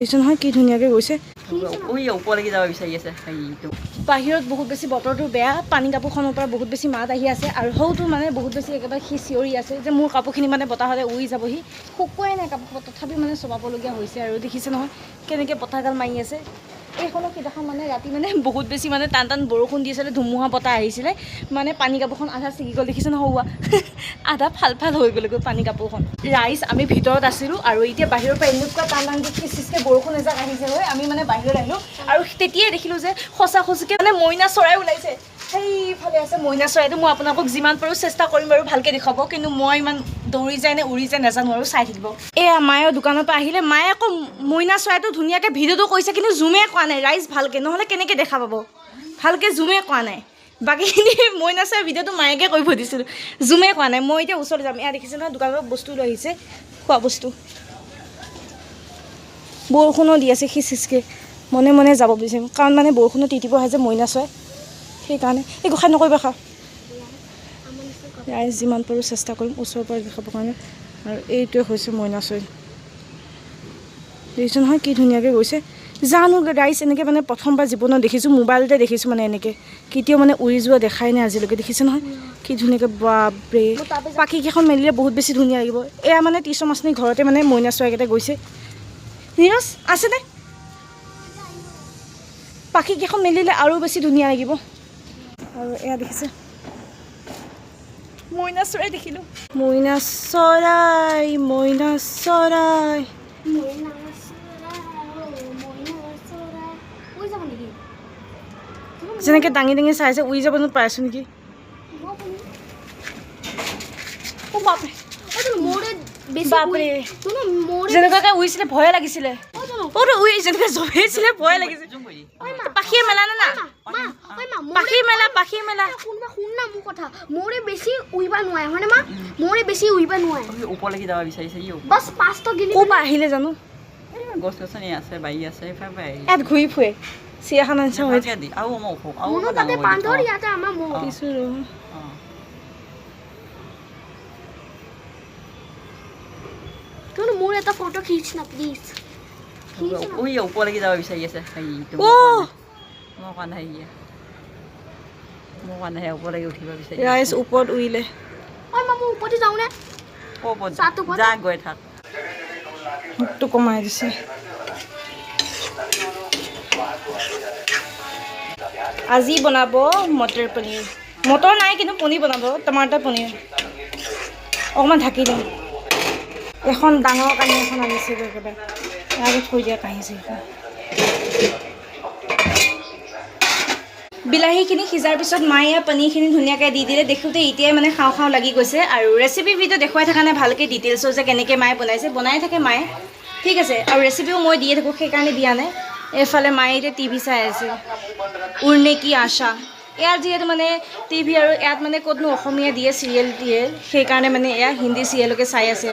নহয় কি ধুনীয়াকৈ গৈছে। ওপৰলৈকে যাব বিচাৰি আছে বাহিৰত বহুত বেছি বতৰটো বেয়া, পানী কাপোৰখনৰ পৰা বহুত বেছি মাত আহি আছে আৰু সৌটো মানে বহুত বেছি একেবাৰে সি চিঞৰি আছে যে মোৰ কাপোৰখিনি মানে বতাহতে উৰি যাবহি, শুকুৱাই নাই কাপোৰ, তথাপি মানে চপাবলগীয়া হৈছে আৰু দেখিছে নহয় কেনেকৈ বতাহগাল মাৰি আছে। এইখনৰ সিদিনাখন মানে ৰাতি মানে বহুত বেছি মানে টান টান বৰষুণ দি আছিলে, ধুমুহা বতাহ আহিছিলে, মানে পানী কাপোৰখন আধা ছিগি গ'ল দেখিছে নহয়, হোৱা আধা ফাল ফাল হৈ গ'লগৈ পানী কাপোৰখন। ৰাইজ আমি ভিতৰত আছিলোঁ আৰু এতিয়া বাহিৰৰ পৰা এনেকুৱা টান টানকৈ খিচখিচকৈ বৰষুণ এজাক আহিছে হয়, আমি মানে বাহিৰত আহিলোঁ আৰু তেতিয়াই দেখিলোঁ যে সঁচা সঁচিকৈ মানে মইনা চৰাই ওলাইছে। সেইফালে আছে মইনা চৰাইটো, মই আপোনালোকক যিমান পাৰোঁ চেষ্টা কৰিম বাৰু ভালকৈ দেখুৱাব, কিন্তু মই ইমান দৌৰি যায় নে উৰি যায় নাজানো আৰু, চাই থাকিব। এয়া মায়ে দোকানৰ পৰা আহিলে, মায়ে আকৌ মইনা চৰাইটো ধুনীয়াকৈ ভিডিঅ'টো কৰিছে কিন্তু জুমে কৰা নাই ৰাইজ ভালকৈ, নহ'লে কেনেকৈ দেখা পাব, ভালকৈ জুমে কৰা নাই। বাকীখিনি মইনা চৰাই ভিডিঅ'টো মায়েকে কৰিব দিছিলোঁ, জুমে কৰা নাই। মই এতিয়া ওচৰলৈ যাম। এয়া দেখিছে নহয় দোকানৰ বস্তু লৈ আহিছে, খোৱা বস্তু। বৰষুণো দি আছে খিচখিচকৈ, মনে মনে যাব বিচাৰিম কাৰণ মানে বৰষুণত তিতিব আহে যে মইনা চৰাই, সেইকাৰণে এই গোসাঁই নকৰিবা খা। ৰাইজ যিমান পাৰোঁ চেষ্টা কৰিম ওচৰৰ পৰা দেখাবৰ কাৰণে। আৰু এইটোৱে হৈছে মইনা চৰাই, দেখিছোঁ নহয় কি ধুনীয়াকৈ গৈছে। জানো ৰাইজ এনেকৈ মানে প্ৰথমবাৰ জীৱনত দেখিছোঁ, মোবাইলতে দেখিছোঁ মানে এনেকৈ, কেতিয়াও মানে উৰি যোৱা দেখাই নাই আজিলৈকে। দেখিছে নহয় কি ধুনীয়াকৈ, বাপৰে পাখিকেইখন মেলিলে বহুত বেছি ধুনীয়া লাগিব। এয়া মানে টিচৰ মাছনি ঘৰতে মানে মইনা চৰাইকেইটা গৈছে। নীৰজ আছেনে? পাখিকেইখন মেলিলে আৰু বেছি ধুনীয়া লাগিব। আৰু এয়া দেখিছে মইনা চৰাই দেখিলোঁ, মইনা চৰাই মইনা চৰাই। যেনেকৈ দাঙি দাঙি চাইছে উৰি যাব যেন পাইছোঁ নেকি। বাপৰে যেনেকুৱাকৈ উৰিছিলে ভয়ে লাগিছিলে, উৰি যেনেকৈ জঁপিয়াইছিলে ভয়ে লাগিছে। পাখিয়ে মেলা নে না, পাখি মেলা পাখি মেলা। শুন না মোৰ কথা, মোৰে বেছি উৰিব নোৱাৰে হয়নে মা, মোৰে বেছি উৰিব নোৱাৰে। ওপৰলৈকে যাব বিচাৰিছে বাছ 5টা গিলি ক'ৰ পৰা আহিলে জানো, গছ গছনি আছে বাৰী আছে, ইয়াত ঘূৰি ফুৰে চিৰিয়াখানা নিচিনা হৈ যায়। মনো তাতে বান্দৰ, ইয়াতে আমাৰ মৌ দিছোঁ তুমি মোৰ এটা ফটো খিচ না প্লিজ। ওপৰলৈকে যাব বিচাৰি আছে ওপৰলৈকে উঠিব বিচাৰি ৰাইজ ওপৰত উৰিলে। ঐ মা মই ওপৰতে যাওঁ নে? যা গৈ থাক। মুখটো কমাই দিছে। আজি বনাব মটৰ পনীৰ, মটৰ নাই কিন্তু পনীৰ বনাব, টমাটাৰ পনীৰ। অকণমান ঢাকি দিম। এখন ডাঙৰ কাঁহী এখন আনিছে একেবাৰে, আগত থৈ দিয়া কাঁহী সেইখন। বিলাহীখিনি সিজাৰ পিছত মায়ে পনীৰখিনি ধুনীয়াকৈ দি দিলে, দেখোঁতে এতিয়াই মানে খাওঁ খাওঁ লাগি গৈছে। আৰু ৰেচিপি ভিডিঅ' দেখুৱাই থকা নাই ভালকৈ ডিটেইলছৰ যে কেনেকৈ মায়ে বনাইছে, বনাই থাকে মায়ে, ঠিক আছে। আৰু ৰেচিপিও মই দিয়ে থাকোঁ, সেইকাৰণে দিয়া নাই। এইফালে মায়ে এতিয়া টিভি চাই আছে, উৰনে কি আশা। ইয়াত যিহেতু মানে টিভি আৰু ইয়াত মানে ক'তনো অসমীয়া দিয়ে চিৰিয়েল দিয়ে, সেইকাৰণে মানে এয়া হিন্দী চিৰিয়েলকে চাই আছে।